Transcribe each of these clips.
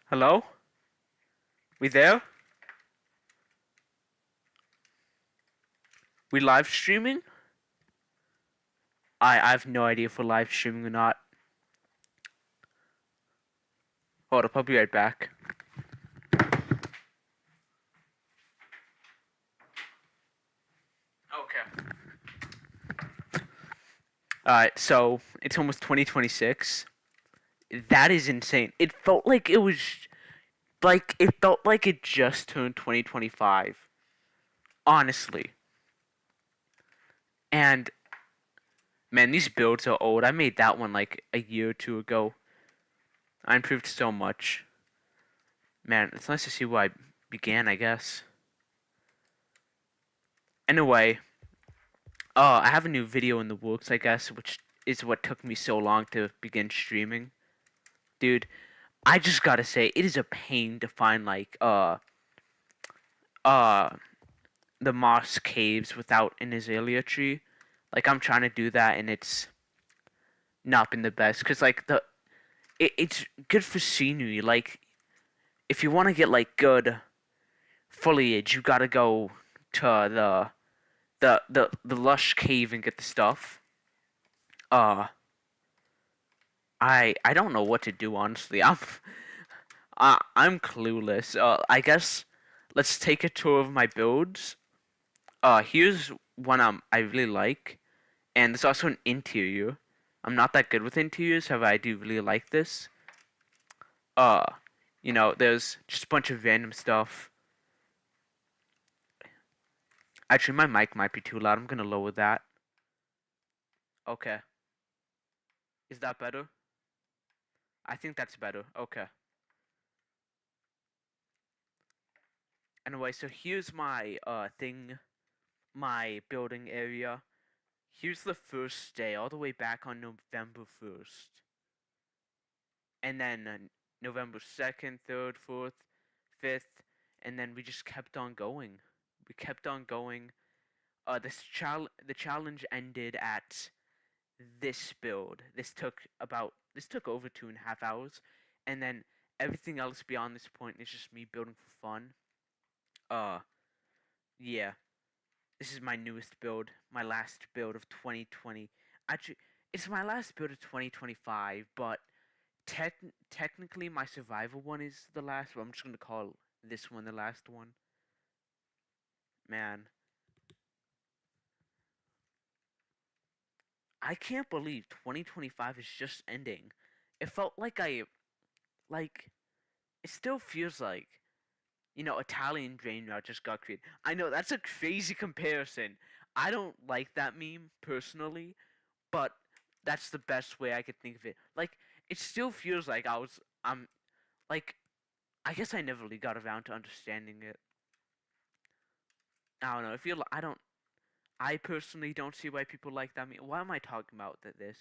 Hello? We there? We live streaming? I have no idea if we're live streaming or not. Hold up, I'll be right back. Okay. Alright, so it's almost 2026. That is insane. It felt like it just turned 2025. Honestly. And man, these builds are old. I made that one like a year or two ago. I improved so much. Man, it's nice to see where I began, I guess. Anyway, I have a new video in the works, I guess, which is what took me so long to begin streaming. Dude, I just gotta say, it is a pain to find uh the moss caves without an azalea tree. Like I'm trying to do that and it's not been the best because it's good for scenery. Like if you want to get like good foliage, you gotta go to the lush cave and get the stuff. Uh, I don't know what to do honestly. I'm clueless. I guess let's take a tour of my builds. Here's one I really like, and there's also an interior. I'm not that good with interiors, however, I do really like this. Uh, there's just a bunch of random stuff. Actually, my mic might be too loud. I'm gonna lower that. Okay, is that better? I think that's better. Okay. Anyway, so here's my my building area. Here's the first day, all the way back on November 1st. And then November 2nd, 3rd, 4th, 5th, and then we just kept on going. We kept on going. The challenge ended at this build. This took over 2.5 hours, and then everything else beyond this point is just me building for fun. Uh, yeah. This is my newest build, my last build of 2020. Actually, it's my last build of 2025, but technically my survival one is the last one. I'm just gonna call this one the last one. Man, I can't believe 2025 is just ending. It felt like like it still feels like Italian drain route just got created. I know that's a crazy comparison. I don't like that meme personally, but that's the best way I could think of it. Like it still feels like I'm like I guess I never really got around to understanding it. I don't know. I personally don't see why people like that meme. Why am I talking about this?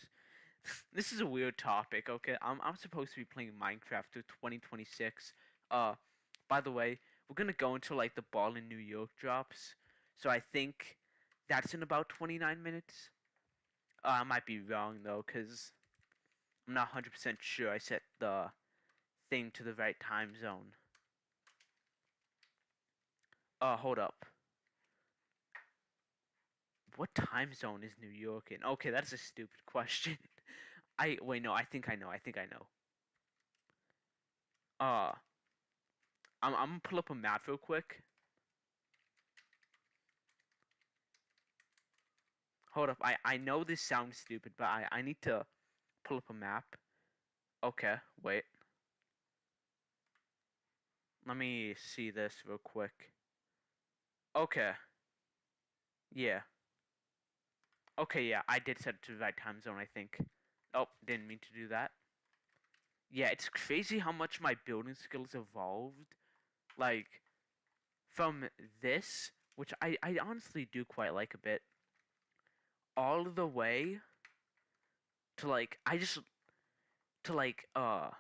This is a weird topic. Okay, I'm supposed to be playing Minecraft through 2026. Uh, by the way, we're gonna go until like the ball in New York drops. So I think that's in about 29 minutes. I might be wrong though, cause I'm not 100% sure I set the thing to the right time zone. Hold up. What time zone is New York in? Okay, that's a stupid question. I wait, no, I think I know. I think I know. Uh, I'm gonna pull up a map real quick. Hold up. I know this sounds stupid, but I need to pull up a map. Okay, wait. Let me see this real quick. Okay. Yeah. Okay, yeah, I did set it to the right time zone, I think. Oh, didn't mean to do that. Yeah, it's crazy how much my building skills evolved. Like, from this, which I honestly do quite like a bit, all the way to to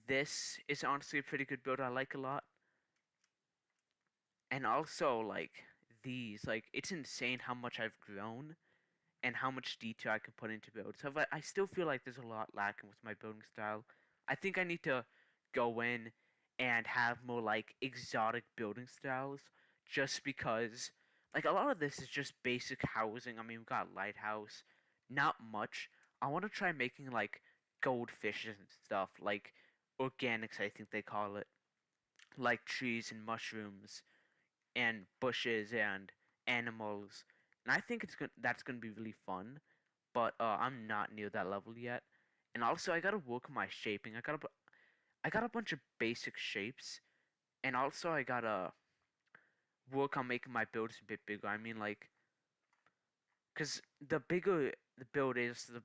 this is honestly a pretty good build I like a lot. And also these, like it's insane how much I've grown and how much detail I can put into builds. So I still feel like there's a lot lacking with my building style. I think I need to go in and have more like exotic building styles, just because like a lot of this is just basic housing. I mean, we've got lighthouse, not much. I want to try making like goldfishes and stuff, like organics, I think they call it, like trees and mushrooms and bushes and animals. And I think that's gonna be really fun, but I'm not near that level yet. And also, I gotta work on my shaping. I got a bunch of basic shapes, and also I gotta work on making my builds a bit bigger. I mean, like, cause the bigger the build is, the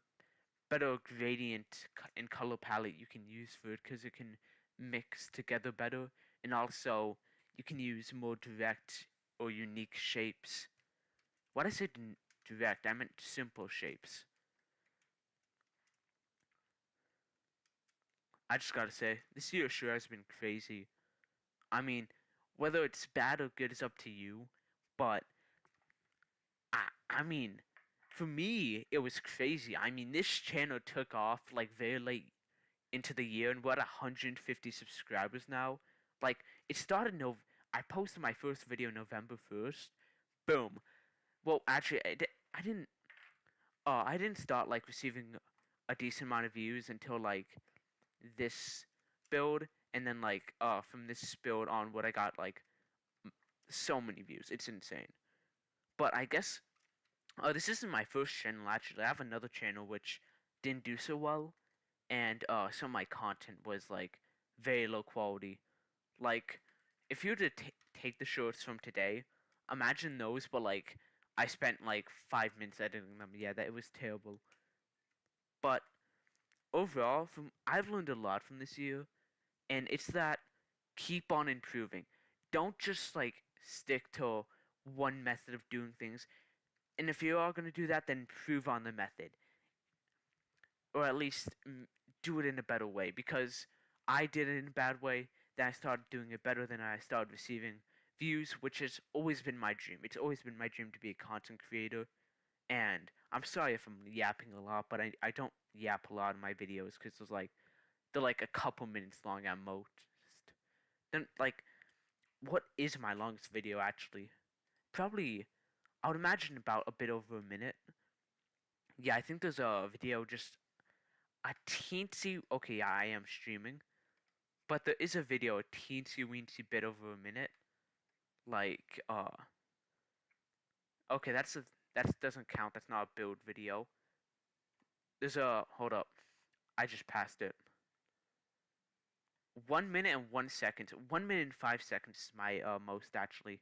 better gradient and color palette you can use for it, cause it can mix together better, and also you can use more direct or unique shapes. What I said direct, I meant simple shapes. I just gotta say, this year sure has been crazy. I mean, whether it's bad or good is up to you, but I mean, for me, it was crazy. I mean, this channel took off like very late into the year, and we're at 150 subscribers now. Like, it started I posted my first video November 1st. Boom. Well, actually, I didn't start like receiving a decent amount of views until like this build, and then like from this build onward, I got like so many views. It's insane. But I guess this isn't my first channel actually. I have another channel which didn't do so well, and some of my content was like very low quality. Like, if you were to take the shorts from today, imagine those, but like I spent like 5 minutes editing them. Yeah, that it was terrible. But overall, from I've learned a lot from this year, and it's that keep on improving. Don't just like stick to one method of doing things. And if you are going to do that, then improve on the method, or at least do it in a better way. Because I did it in a bad way, then I started doing it better, then I started receiving views, which has always been my dream. It's always been my dream to be a content creator. And I'm sorry if I'm yapping a lot, but I don't yap a lot in my videos because they're like a couple minutes long at most. Then like, what is my longest video actually? Probably, I would imagine about a bit over a minute. Yeah, I think there's a video just a teensy. Okay, yeah, I am streaming, but there is a video a teensy weensy bit over a minute. Like, okay, that doesn't count. That's not a build video. There's a hold up. I just passed it. 1 minute and 1 second. 1 minute and 5 seconds is my most actually.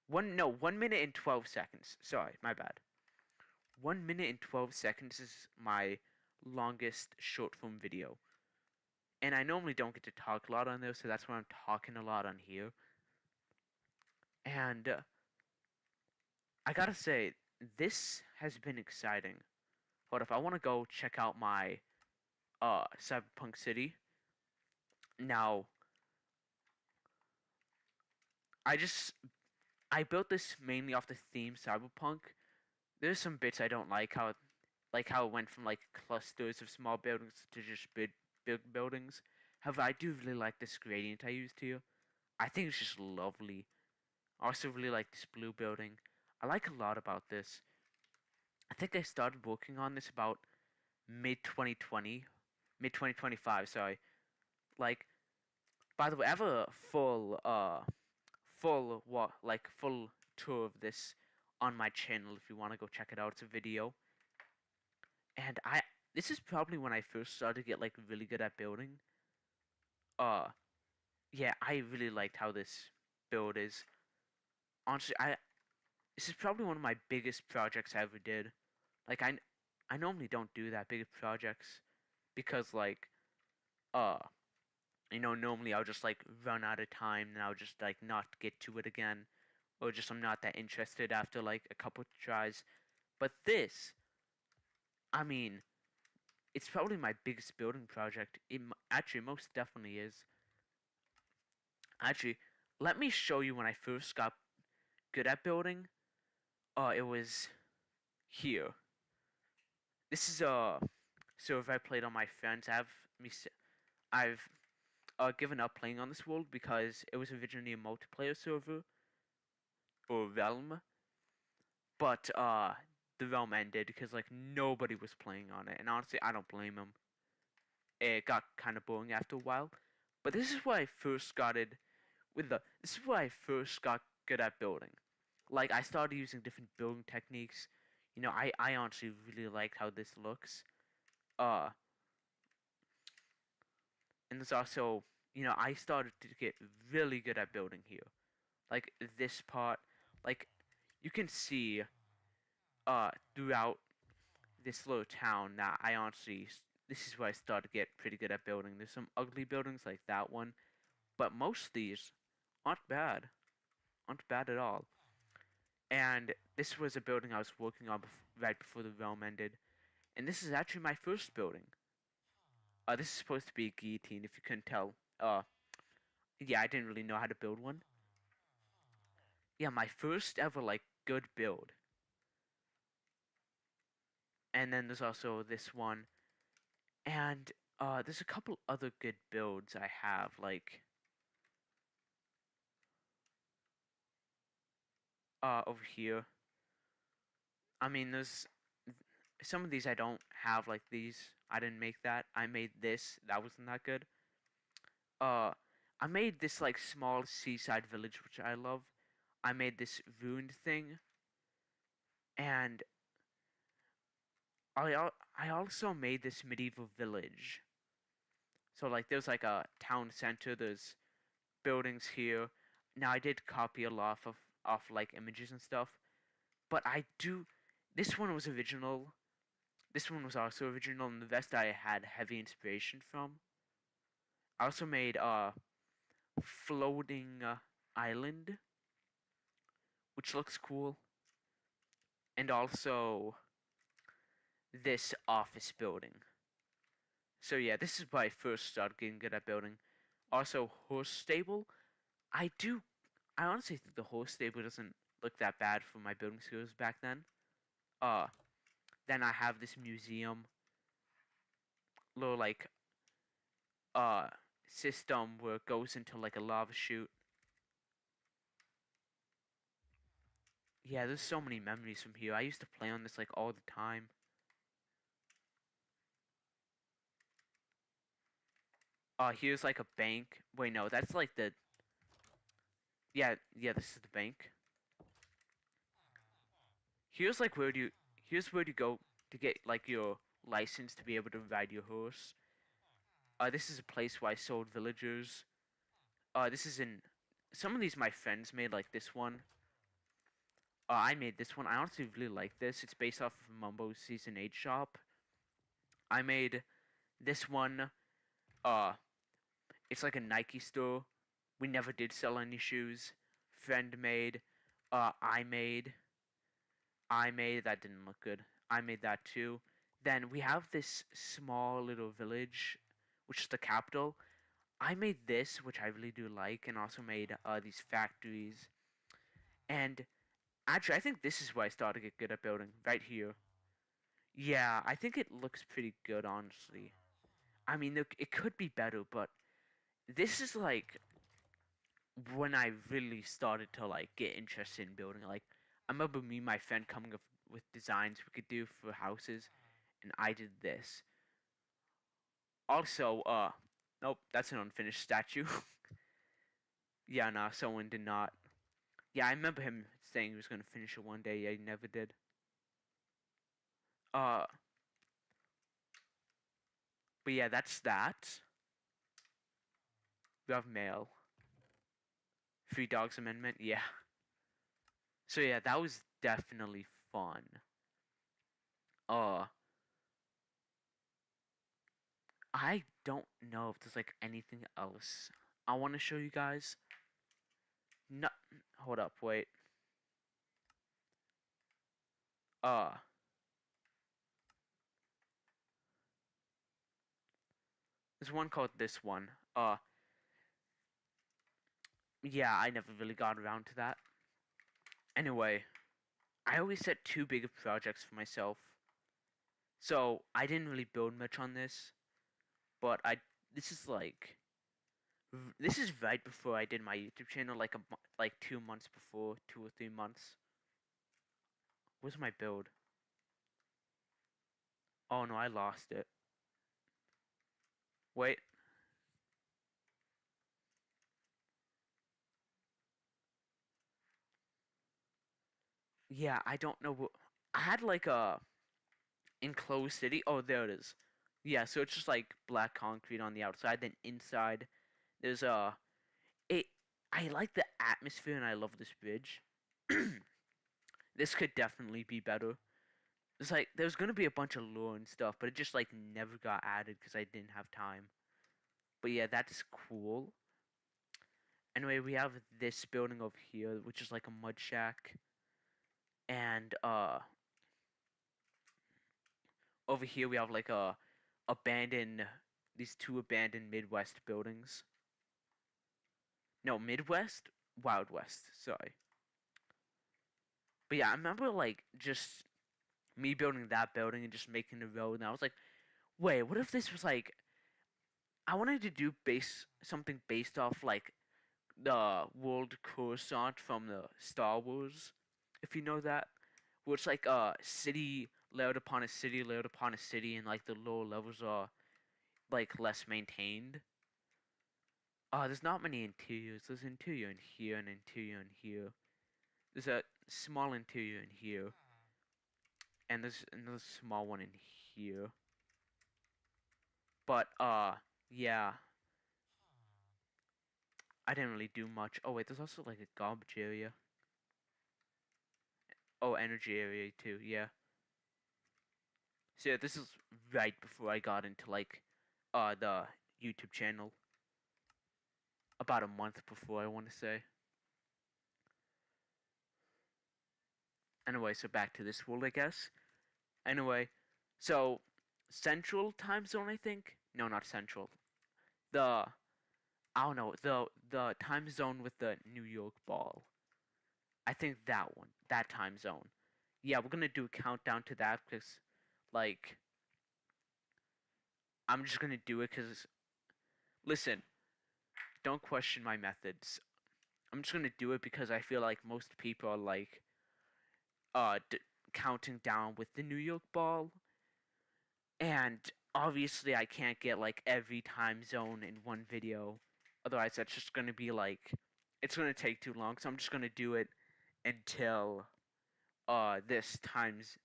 1 minute and 12 seconds. Sorry, my bad. 1 minute and 12 seconds is my longest short form video. And I normally don't get to talk a lot on there, so that's why I'm talking a lot on here. And I gotta say, this has been exciting. Hold up, I want to go check out my Cyberpunk City. Now, I built this mainly off the theme Cyberpunk. There's some bits I don't like how it went from like clusters of small buildings to just big buildings. However, I do really like this gradient I used here. I think it's just lovely. I also really like this blue building. I like a lot about this. I think I started working on this about mid 2020, mid 2025. Sorry. Like, by the way, I have a full tour of this on my channel if you want to go check it out. It's a video. And this is probably when I first started to get like really good at building. Uh yeah, I really liked how this build is. Honestly, this is probably one of my biggest projects I ever did. Like, I normally don't do that big of projects because like uh normally I'll just like run out of time and I'll just like not get to it again, or just I'm not that interested after like a couple tries. But this, I mean, it's probably my biggest building project. Actually most definitely is. Actually, let me show you when I first got good at building. It was here. This is a server I played on my friends. I've given up playing on this world because it was originally a multiplayer server or realm, but the realm ended because like nobody was playing on it, and honestly, I don't blame them. It got kind of boring after a while, but this is where I first started this is where I first got good at building. Like I started using different building techniques. You know, I honestly really liked how this looks. Uh, and there's also, you know, I started to get really good at building here. Like this part, like you can see throughout this little town that I honestly this is where I started to get pretty good at building. There's some ugly buildings like that one, but most of these aren't bad. Aren't bad at all. And this was a building I was working on right before the realm ended. And this is actually my first building. This is supposed to be a guillotine if you couldn't tell. Yeah, I didn't really know how to build one. Yeah, my first ever like good build. And then there's also this one. And there's a couple other good builds I have, like over here. I mean, there's some of these I don't have, like these. I didn't make that. I made this. That wasn't that good. Uh, I made this like small seaside village, which I love. I made this ruined thing, and I also made this medieval village. So like there's like a town center. There's buildings here. Now I did copy a lot of off like images and stuff, but I do. This one was original. This one was also original, and the rest I had heavy inspiration from. I also made a floating island, which looks cool, and also this office building. So yeah, this is where I first started getting good at building. Also, horse stable. I do. I honestly think the horse stable doesn't look that bad for my building skills back then. Uh, then I have this museum, little like uh system where it goes into like a lava chute. Yeah, there's so many memories from here. I used to play on this like all the time. Here's like a bank. Wait, no, that's like the yeah, this is the bank. Here's like here's where you go to get like your license to be able to ride your horse. This is a place where I sold villagers. This is in some of these my friends made, like this one. I made this one. I honestly really like this. It's based off of Mumbo's Season 8 shop. I made this one. Uh, it's like a Nike store. We never did sell any shoes. Friend made. I made. I made. That didn't look good. I made that too. Then we have this small little village, which is the capital. I made this, which I really do like, and also made these factories. And actually, I think this is where I started to get good at building, right here. Yeah, I think it looks pretty good, honestly. I mean, it could be better, but this is like when I really started to like get interested in building. Like, I remember me and my friend coming up with designs we could do for houses, and I did this. Also, nope, that's an unfinished statue. Yeah, nah, someone did not. Yeah, I remember him saying he was gonna finish it one day. Yeah, he never did. Uh, but yeah, that's that. We have mail. Free Dogs Amendment. Yeah. So yeah, that was definitely fun. Uh, I don't know if there's like anything else I want to show you guys. No, hold up, wait. Uh, there's one called this one. Yeah, I never really got around to that. Anyway, I always set too big of projects for myself. So I didn't really build much on this, but this is like This is right before I did my YouTube channel, like 2 months before, 2 or 3 months. Where's my build? Oh no, I lost it. Wait. Yeah, I don't know what. I had like a enclosed city. Oh, there it is. Yeah, so it's just like black concrete on the outside. Then inside, there's a. It. I like the atmosphere and I love this bridge. This could definitely be better. It's like there's gonna be a bunch of lore and stuff, but it just like never got added because I didn't have time. But yeah, that's cool. Anyway, we have this building over here, which is like a mud shack, and over here we have like a abandoned these two abandoned Midwest buildings. No, Midwest, Wild West. Sorry. But yeah, I remember like just me building that building and just making the road, and I was like, wait, what if this was like I wanted to do base something based off like the world Coruscant from the Star Wars, if you know that, where it's like a city layered upon a city layered upon a city, and like the lower levels are like less maintained. There's not many interiors. There's interior in here and interior in here. There's a small interior in here, and there's another small one in here. But yeah, I didn't really do much. Oh wait, there's also like a garbage area. Oh, energy area too. Yeah. So yeah, this is right before I got into like the YouTube channel. About a month before, I want to say. Anyway, so back to this world, I guess. Anyway, so Central Time Zone, I think. No, not Central. The I don't know the time zone with the New York Ball. I think that one, that time zone. Yeah, we're gonna do a countdown to that because, like, I'm just gonna do it because. Listen, don't question my methods. I'm just gonna do it because I feel like most people are like, counting down with the New York Ball, and obviously I can't get like every time zone in one video. Otherwise, that's just gonna be like, it's gonna take too long. So I'm just gonna do it until this times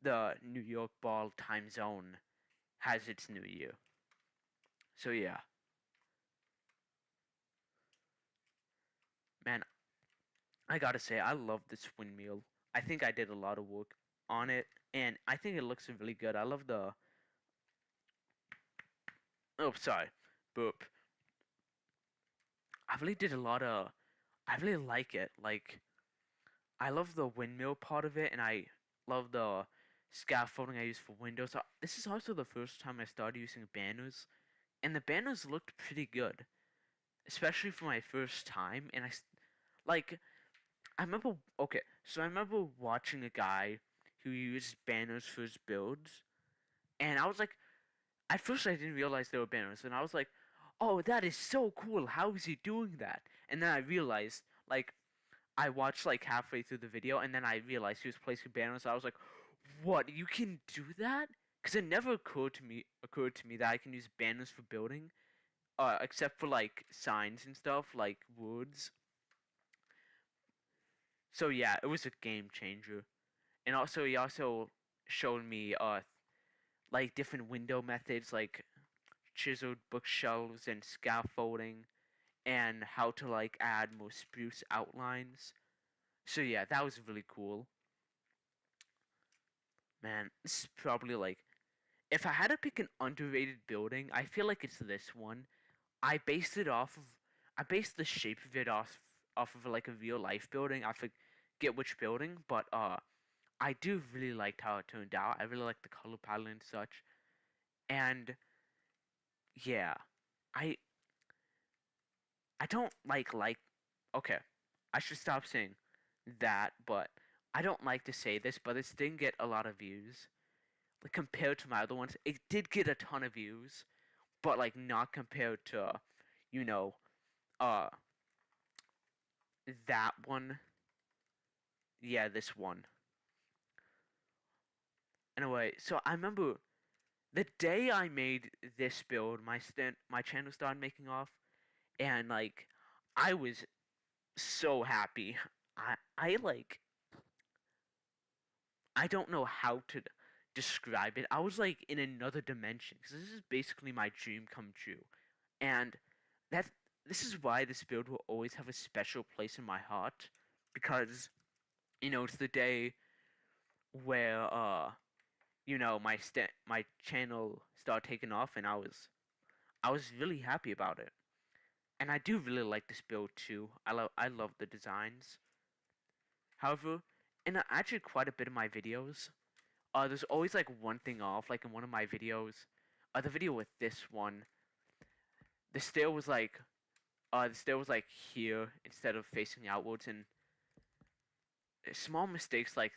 the New York Ball time zone has its new year. So yeah, man, I gotta say I love this windmill. I think I did a lot of work on it, and I think it looks really good. I love the. Oh, sorry, burp. I really did a lot of. I really like it. Like, I love the windmill part of it, and I love the scaffolding I use for windows. This is also the first time I started using banners, and the banners looked pretty good, especially for my first time. And like, I remember. Okay, so I remember watching a guy who used banners for his builds, and I was like, at first I didn't realize they were banners, and I was like, "Oh, that is so cool! How is he doing that?" And then I realized, like, I watched like halfway through the video, and then I realized he was placing banners. I was like, "What? You can do that?" Because it never occurred to me that I can use banners for building, except for like signs and stuff, like words. So yeah, it was a game changer. And also, he also showed me like different window methods, like chiseled bookshelves and scaffolding, and how to like add more spruce outlines. So yeah, that was really cool. Man, this is probably like, if I had to pick an underrated building, I feel like it's this one. I based it off of I based the shape of it off of like a real life building. I forget which building, but I do really liked how it turned out. I really like the color palette and such. And yeah, I I don't like okay, I should stop saying that, but I don't like to say this, but this didn't get a lot of views. Like compared to my other ones, it did get a ton of views, but like not compared to, you know, uh that one. Yeah, this one. Anyway, so I remember the day I made this build, my channel started making off, and like I was so happy. I like I don't know how to describe it. I was like in another dimension because this is basically my dream come true, and that this is why this build will always have a special place in my heart because it's the day where my channel started taking off, and I was really happy about it. And I do really like this build too. I love the designs. However, in actually quite a bit of my videos, there's always like one thing off. Like in one of my videos, the video with this one, the stair was like here instead of facing outwards, and small mistakes like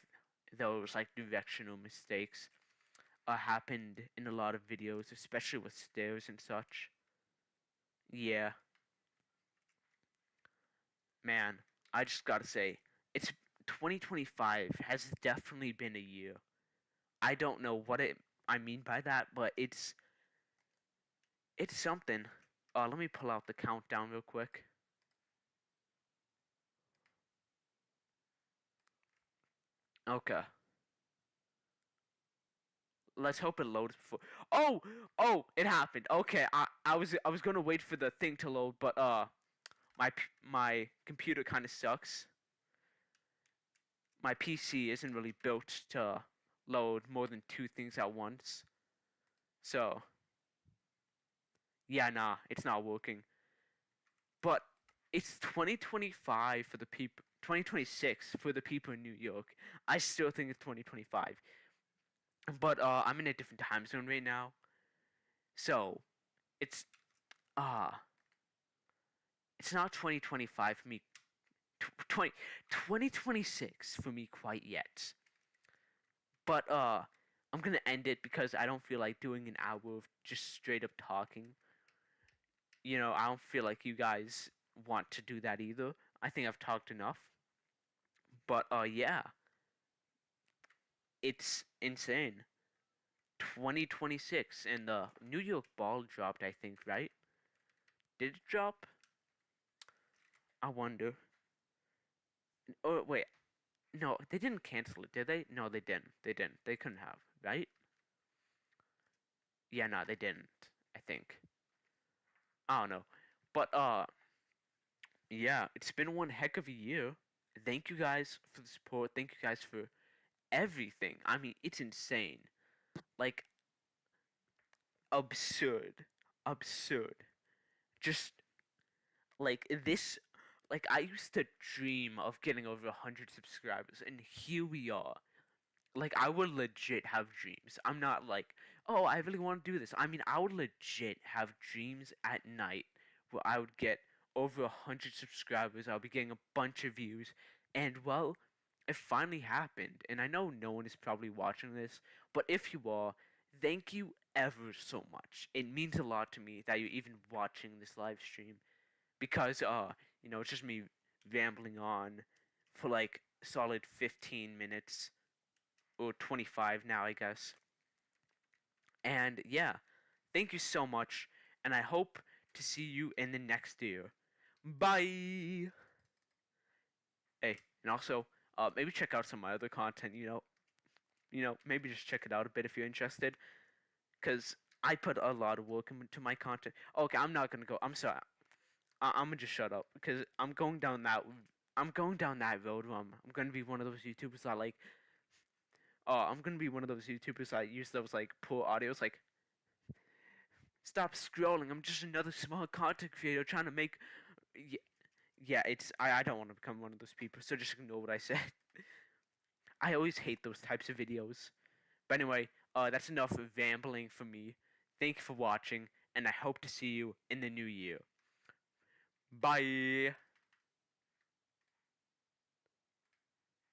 those, like directional mistakes, happened in a lot of videos, especially with stairs and such. Yeah, man, I just gotta say, it's 2025 has definitely been a year. I don't know what I mean by that, but it's something. Let me pull out the countdown real quick. Okay. Let's hope it loads before. Oh, it happened. Okay, I was gonna wait for the thing to load, but my computer kind of sucks. My PC isn't really built to load more than two things at once. So yeah, nah, it's not working. But it's 2025 for the people. 2026 for the people in New York. I still think it's 2025. But I'm in a different time zone right now. So it's uh it's not 2025 for me. 2026 for me quite yet. But I'm gonna end it because I don't feel like doing an hour of just straight up talking. I don't feel like you guys want to do that either. I think I've talked enough. But yeah, it's insane. 2026 and the New York Ball dropped, I think, right? Did it drop? I wonder. Oh wait, no, they didn't cancel it, did they? No, they didn't. They didn't. They couldn't have, right? Yeah, no, they didn't. I think. I don't know, but yeah, it's been one heck of a year. Thank you guys for the support. Thank you guys for everything. I mean, it's insane. Like absurd, absurd. Just like this, like I used to dream of getting over 100 subscribers, and here we are. Like I would legit have dreams. I'm not like, oh, I really want to do this. I mean, I would legit have dreams at night where I would get over 100 subscribers. I'll be getting a bunch of views, and well, it finally happened. And I know no one is probably watching this, but if you are, thank you ever so much. It means a lot to me that you're even watching this live stream because it's just me rambling on for like solid 15 minutes or 25 now, I guess. And yeah, thank you so much, and I hope to see you in the next year. Bye. Hey, and also, maybe check out some of my other content. Maybe just check it out a bit if you're interested, cause I put a lot of work into my content. Okay, I'm not gonna go. I'm sorry. I'm gonna just shut up because I'm going down that. I'm going down that road. I'm gonna be one of those YouTubers that like. I'm gonna be one of those YouTubers that use those like poor audios like. Stop scrolling. I'm just another small content creator trying to make. Yeah, it's. I don't want to become one of those people. So just ignore what I said. I always hate those types of videos. But anyway, that's enough of rambling for me. Thank you for watching, and I hope to see you in the new year. Bye.